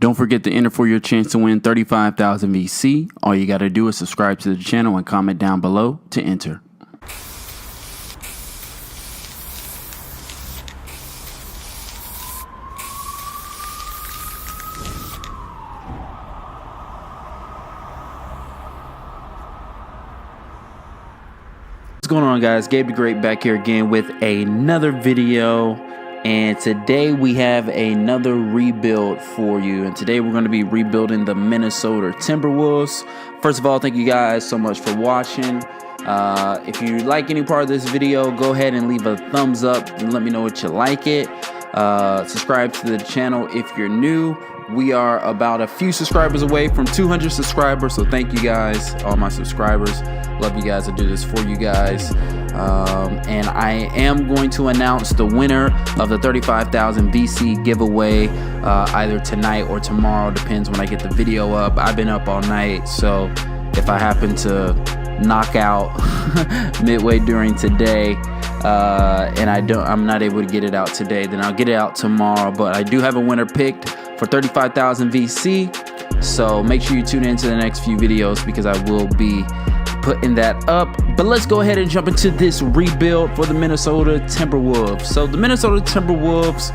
Don't forget to enter for your chance to win 35,000 VC. All you got to do is subscribe to the channel and comment down below to enter. What's going on, guys? Gabe the Great back here again with another video. And today we have another rebuild for you. And today we're going to be rebuilding the Minnesota Timberwolves. First of all, thank you guys so much for watching. If you like any part of this video, go ahead and leave a thumbs up and let me know what you like it. Subscribe to the channel if you're new. We are about a few subscribers away from 200 subscribers. So thank you guys, all my subscribers. Love you guys. I do this for you guys. And I am going to announce the winner of the 35,000 VC giveaway either tonight or tomorrow, depends when I get the video up. I've been up all night, so if I happen to knock out midway during today and I'm not able to get it out today, then I'll get it out tomorrow. But I do have a winner picked for 35,000 VC, so make sure you tune into the next few videos because I will be putting that up. But let's go ahead and jump into this rebuild for the Minnesota Timberwolves. So the Minnesota Timberwolves,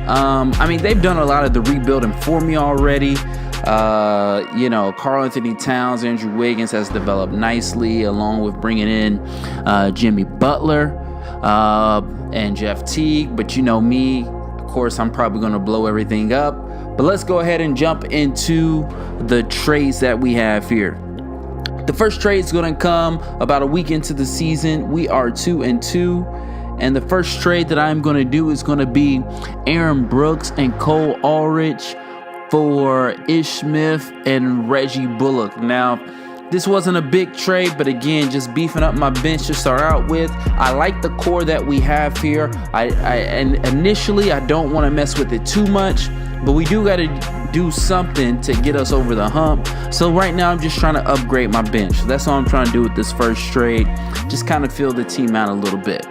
I mean, they've done a lot of the rebuilding for me already. You know, Karl-Anthony Towns, Andrew Wiggins has developed nicely, along with bringing in Jimmy Butler and Jeff Teague. But you know me, of course, I'm probably going to blow everything up. But let's go ahead and jump into the trades that we have here. The first trade is going to come about a week into the season. We are 2-2. And the first trade that I'm going to do is going to be Aaron Brooks and Cole Aldrich for Ish Smith and Reggie Bullock. Now, this wasn't a big trade, but again, just beefing up my bench to start out with. I like the core that we have here. And initially, I don't want to mess with it too much, but we do got to do something to get us over the hump. So right now, I'm just trying to upgrade my bench. So that's all I'm trying to do with this first trade. Just kind of fill the team out a little bit.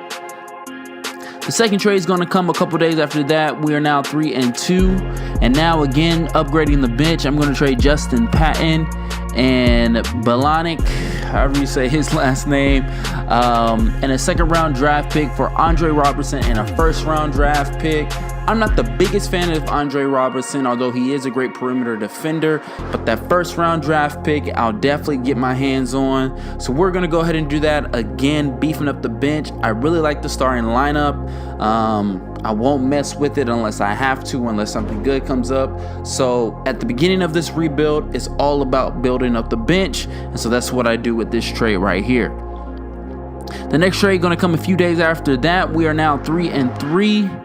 The second trade is going to come a couple days after that. We are now 3-2. And now again, upgrading the bench, I'm going to trade Justin Patton and Balanik, however you say his last name, and a second round draft pick for Andre Robertson and a first round draft pick. I'm not the biggest fan of Andre Robertson, although he is a great perimeter defender, but that first round draft pick, I'll definitely get my hands on. So we're going to go ahead and do that again, beefing up the bench. I really like the starting lineup. I won't mess with it unless I have to, unless something good comes up. So at the beginning of this rebuild, it's all about building up the bench. And so that's what I do with this trade right here. The next trade going to come a few days after that. We are now 3-3.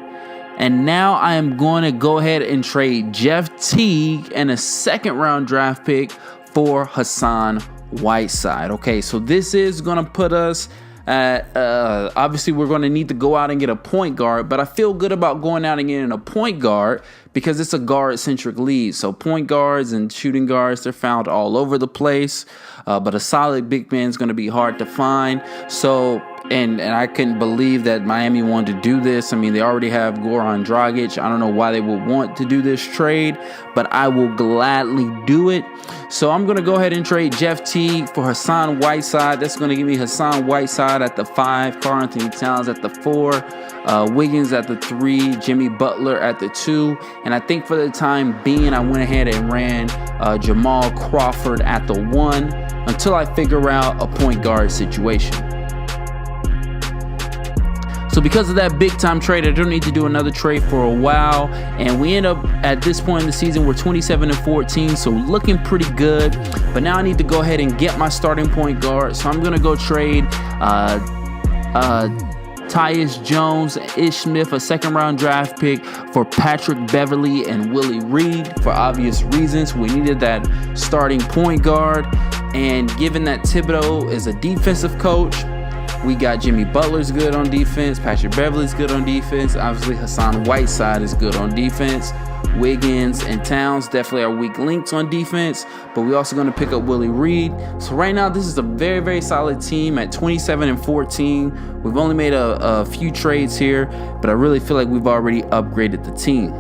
And now I am going to go ahead and trade Jeff Teague and a second round draft pick for Hassan Whiteside. Okay, so this is going to put us at, obviously we're going to need to go out and get a point guard, but I feel good about going out and getting a point guard because it's a guard-centric league. So point guards and shooting guards, they're found all over the place, but a solid big man is going to be hard to find. So And I couldn't believe that Miami wanted to do this. I mean, they already have Goran Dragic. I don't know why they would want to do this trade, but I will gladly do it. So I'm going to go ahead and trade Jeff Teague for Hassan Whiteside. That's going to give me Hassan Whiteside at the 5, Karl-Anthony Towns at the 4, Wiggins at the 3, Jimmy Butler at the 2. And I think for the time being, I went ahead and ran Jamal Crawford at the 1 until I figure out a point guard situation. So because of that big time trade, I don't need to do another trade for a while. And we end up at this point in the season, we're 27-14. So looking pretty good. But now I need to go ahead and get my starting point guard. So I'm going to go trade Tyus Jones, Ish Smith, a second round draft pick for Patrick Beverley and Willie Reed for obvious reasons. We needed that starting point guard. And given that Thibodeau is a defensive coach, we got Jimmy Butler's good on defense. Patrick Beverley's good on defense. Obviously, Hassan Whiteside is good on defense. Wiggins and Towns definitely are weak links on defense, but we're also going to pick up Willie Reed. So right now, this is a very, very solid team at 27-14. We've only made a few trades here, but I really feel like we've already upgraded the team.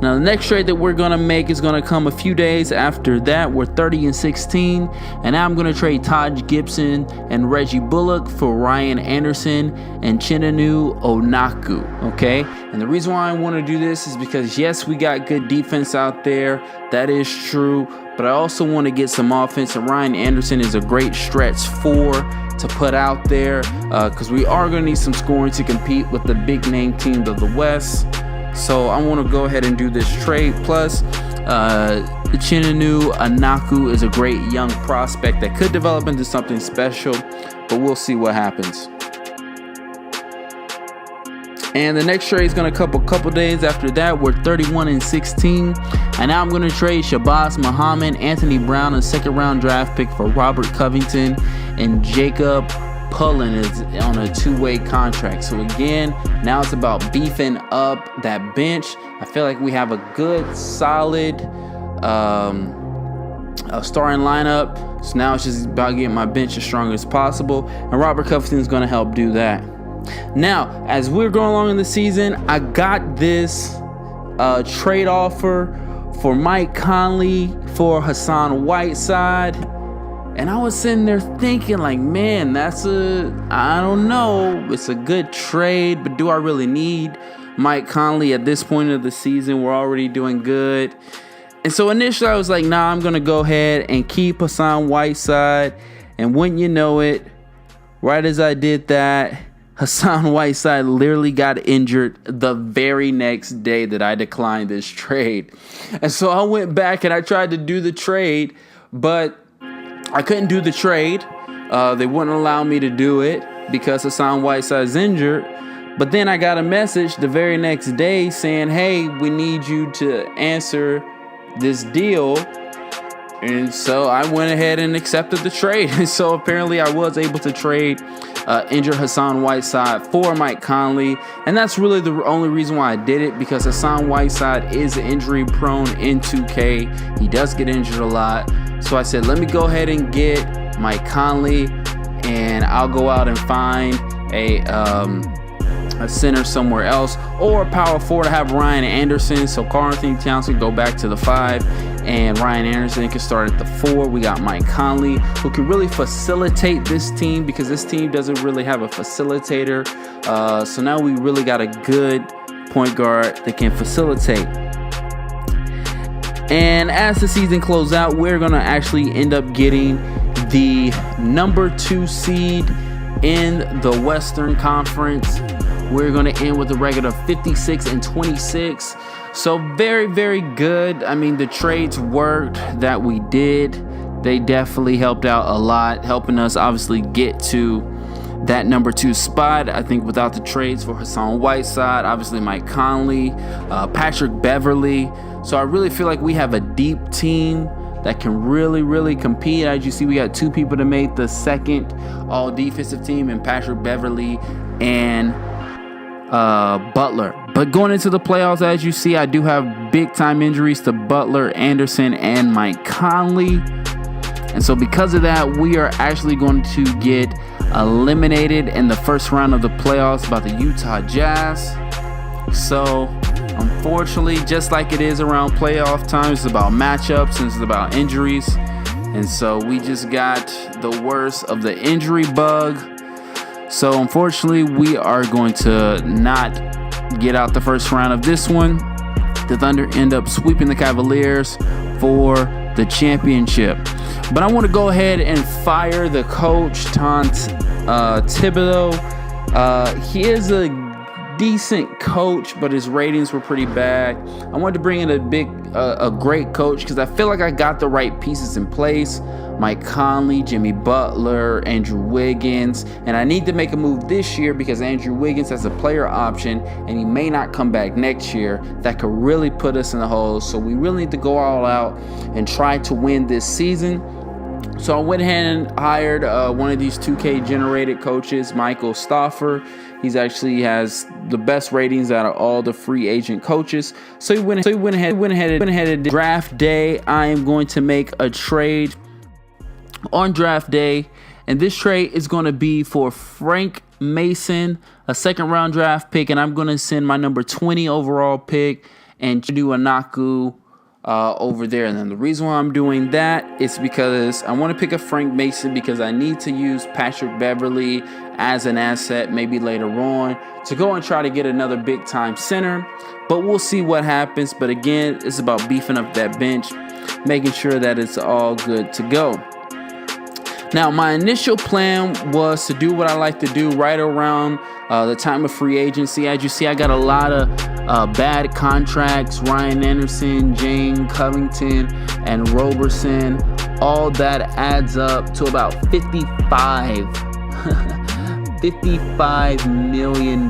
Now, the next trade that we're going to make is going to come a few days after that. We're 30-16, and now I'm going to trade Taj Gibson and Reggie Bullock for Ryan Anderson and Chinanu Onaku, okay? And the reason why I want to do this is because, yes, we got good defense out there. That is true, but I also want to get some offense, and Ryan Anderson is a great stretch 4 to put out there because we are going to need some scoring to compete with the big name teams of the West. So I want to go ahead and do this trade. Plus, Chinanu Onaku is a great young prospect that could develop into something special, but we'll see what happens. And the next trade is going to come a couple days after that. We're 31-16, and now I'm going to trade Shabazz Muhammad, Anthony Brown, a second-round draft pick for Robert Covington, and Jacob Pullen is on a 2-way contract. So again, now it's about beefing up that bench. I feel like we have a good, solid starting lineup. So now it's just about getting my bench as strong as possible, and Robert Covington is going to help do that. Now, as we're going along in the season, I got this trade offer for Mike Conley for Hassan Whiteside. And I was sitting there thinking, like, man, I don't know. It's a good trade, but do I really need Mike Conley at this point of the season? We're already doing good. And so initially I was like, nah, I'm going to go ahead and keep Hassan Whiteside. And wouldn't you know it, right as I did that, Hassan Whiteside literally got injured the very next day that I declined this trade. And so I went back and I tried to do the trade, but I couldn't do the trade. They wouldn't allow me to do it because Hassan Whiteside's injured. But then I got a message the very next day saying, hey, we need you to answer this deal. And so I went ahead and accepted the trade. And so apparently I was able to trade injured Hassan Whiteside for Mike Conley. And that's really the only reason why I did it, because Hassan Whiteside is injury prone in 2K. He does get injured a lot. So I said, let me go ahead and get Mike Conley, and I'll go out and find a center somewhere else, or a power forward to have Ryan Anderson. So Karl-Anthony Towns can go back to the 5, and Ryan Anderson can start at the 4. We got Mike Conley, who can really facilitate this team, because this team doesn't really have a facilitator. So now we really got a good point guard that can facilitate. And as the season closes out, we're going to actually end up getting the number 2 seed in the Western Conference. We're going to end with a record of 56-26. So very, very good. I mean, the trades worked that we did. They definitely helped out a lot, helping us obviously get to that number 2 spot. I think without the trades for Hassan Whiteside, obviously Mike Conley, Patrick Beverley. So I really feel like we have a deep team that can really, really compete. As you see, we got 2 people that made the second all defensive team, in Patrick Beverley and Butler. But going into the playoffs, as you see, I do have big time injuries to Butler, Anderson, and Mike Conley. And so because of that, we are actually going to get eliminated in the first round of the playoffs by the Utah Jazz. So unfortunately, just like it is around playoff time, it's about matchups and it's about injuries. And so we just got the worst of the injury bug. So unfortunately, we are going to not get out the first round of this one. The Thunder end up sweeping the Cavaliers for the championship. But I want to go ahead and fire the coach, Tom Thibodeau. He is a decent coach, but his ratings were pretty bad. I wanted to bring in a great coach because I feel like I got the right pieces in place. Mike Conley, Jimmy Butler, Andrew Wiggins, and I need to make a move this year because Andrew Wiggins has a player option and he may not come back next year. That could really put us in the hole. So we really need to go all out and try to win this season. So I went ahead and hired one of these 2K generated coaches, Michael Stauffer. He's actually has the best ratings out of all the free agent coaches. So he went ahead and draft day. I am going to make a trade on draft day, and this trade is going to be for Frank Mason, a second round draft pick, and I'm going to send my number 20 overall pick and do Anaku over there. And then the reason why I'm doing that is because I want to pick up Frank Mason, because I need to use Patrick Beverley as an asset maybe later on to go and try to get another big time center. But we'll see what happens. But again, it's about beefing up that bench, making sure that it's all good to go. Now, my initial plan was to do what I like to do right around the time of free agency. As you see, I got a lot of bad contracts: Ryan Anderson, Jane Covington, and Roberson. All that adds up to about $55 million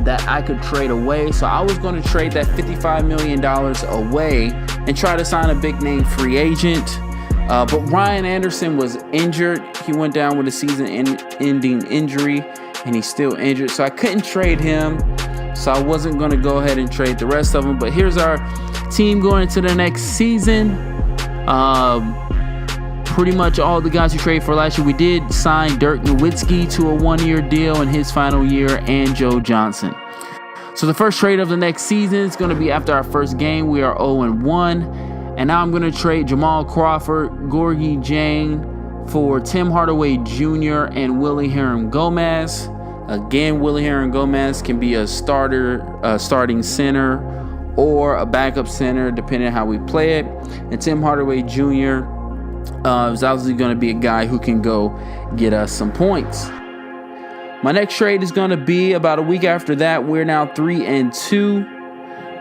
that I could trade away. So I was going to trade that $55 million away and try to sign a big name free agent. But Ryan Anderson was injured. He went down with a season-ending injury, and he's still injured. So I couldn't trade him. So I wasn't going to go ahead and trade the rest of them. But here's our team going into the next season. Pretty much all the guys we traded for last year. We did sign Dirk Nowitzki to a one-year deal in his final year, and Joe Johnson. So the first trade of the next season is going to be after our first game. We are 0-1. And now I'm going to trade Jamal Crawford, Gorgie Jang for Tim Hardaway Jr. and Willie Herron Gomez. Again, Willie Herron Gomez can be a starting center or a backup center, depending on how we play it. And Tim Hardaway Jr. Is obviously going to be a guy who can go get us some points. My next trade is going to be about a week after that. We're now 3-2.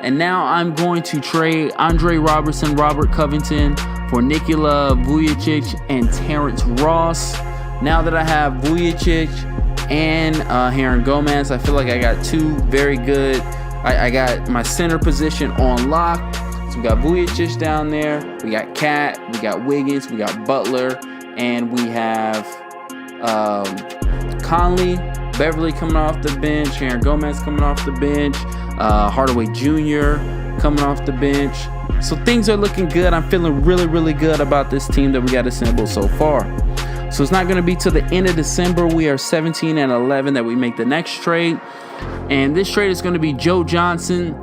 And now I'm going to trade Andre Robertson, Robert Covington for Nikola Vujacic and Terrence Ross. Now that I have Vujacic and Herron Gomez, I feel like I got two very good. I got my center position on lock. So we got Vujacic down there. We got Cat. We got Wiggins. We got Butler. And we have Conley, Beverly coming off the bench, Herron Gomez coming off the bench, Hardaway Jr. coming off the bench. So things are looking good. I'm feeling really, really good about this team that we got assembled so far. So it's not going to be till the end of December. We are 17-11 that we make the next trade. And this trade is going to be Joe Johnson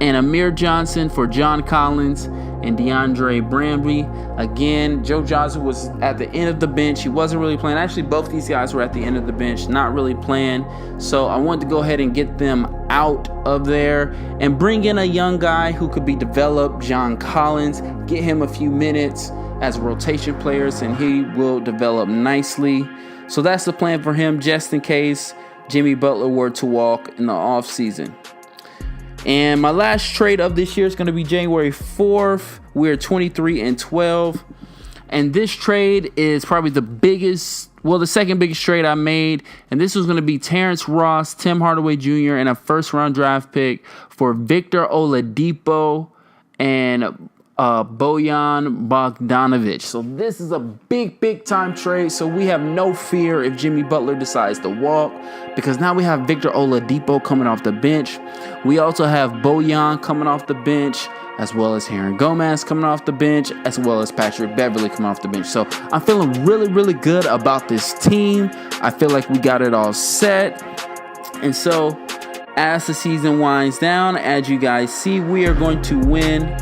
and Amir Johnson for John Collins and DeAndre Bramby. Again, Joe Johnson was at the end of the bench. He wasn't really playing. Actually, both these guys were at the end of the bench, not really playing. So I wanted to go ahead and get them out of there and bring in a young guy who could be developed, John Collins, get him a few minutes as rotation players, and he will develop nicely. So that's the plan for him, just in case Jimmy Butler were to walk in the offseason. And my last trade of this year is going to be January 4th. We're 23-12. And this trade is probably the biggest, well, the second biggest trade I made. And this was going to be Terrence Ross, Tim Hardaway Jr., and a first-round draft pick for Victor Oladipo and Bojan Bogdanovic. So this is a big time trade. So we have no fear if Jimmy Butler decides to walk, because now we have Victor Oladipo coming off the bench. We also have Bojan coming off the bench, as well as Herron Gomez coming off the bench, as well as Patrick Beverley coming off the bench. So I'm feeling really good about this team. I feel like we got it all set. And so as the season winds down, as you guys see, we are going to win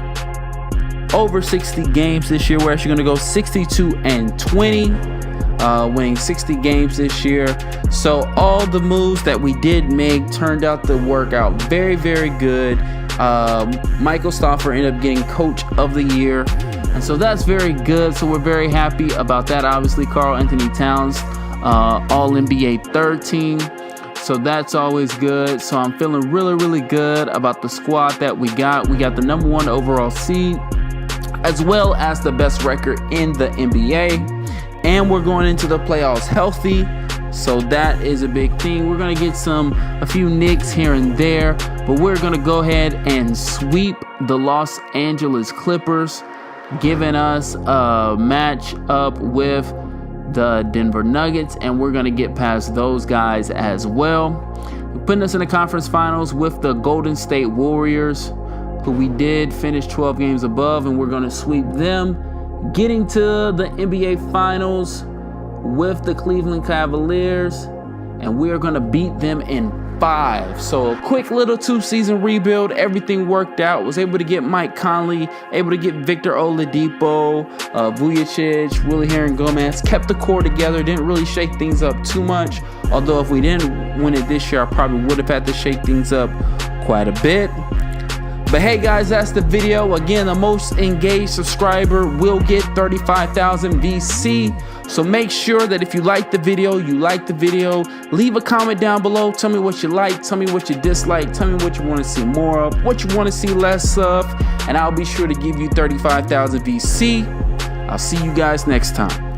over 60 games this year. We're actually going to go 62-20, winning 60 games this year. So all the moves that we did make turned out to work out very good. Michael Stauffer ended up getting Coach of the Year, and so that's very good. So we're very happy about that. Obviously, Karl Anthony Towns, All-NBA third team. So that's always good. So I'm feeling really good about the squad that we got. We got the number 1 overall seed, as well as the best record in the NBA. And we're going into the playoffs healthy. So that is a big thing. We're going to get a few nicks here and there, but we're going to go ahead and sweep the Los Angeles Clippers, giving us a match up with the Denver Nuggets, and we're going to get past those guys as well. Putting us in the conference finals with the Golden State Warriors, who we did finish 12 games above, and we're going to sweep them. Getting to the NBA Finals with the Cleveland Cavaliers, and we are going to beat them in 5. So a quick little 2-season rebuild. Everything worked out. Was able to get Mike Conley, able to get Victor Oladipo, Vujicic, Willie Herring Gomez. Kept the core together. Didn't really shake things up too much. Although if we didn't win it this year, I probably would have had to shake things up quite a bit. But hey guys, that's the video. Again, the most engaged subscriber will get 35,000 VC. So make sure that if you like the video, leave a comment down below. Tell me what you like, tell me what you dislike, tell me what you want to see more of, what you want to see less of, and I'll be sure to give you 35,000 VC. I'll see you guys next time.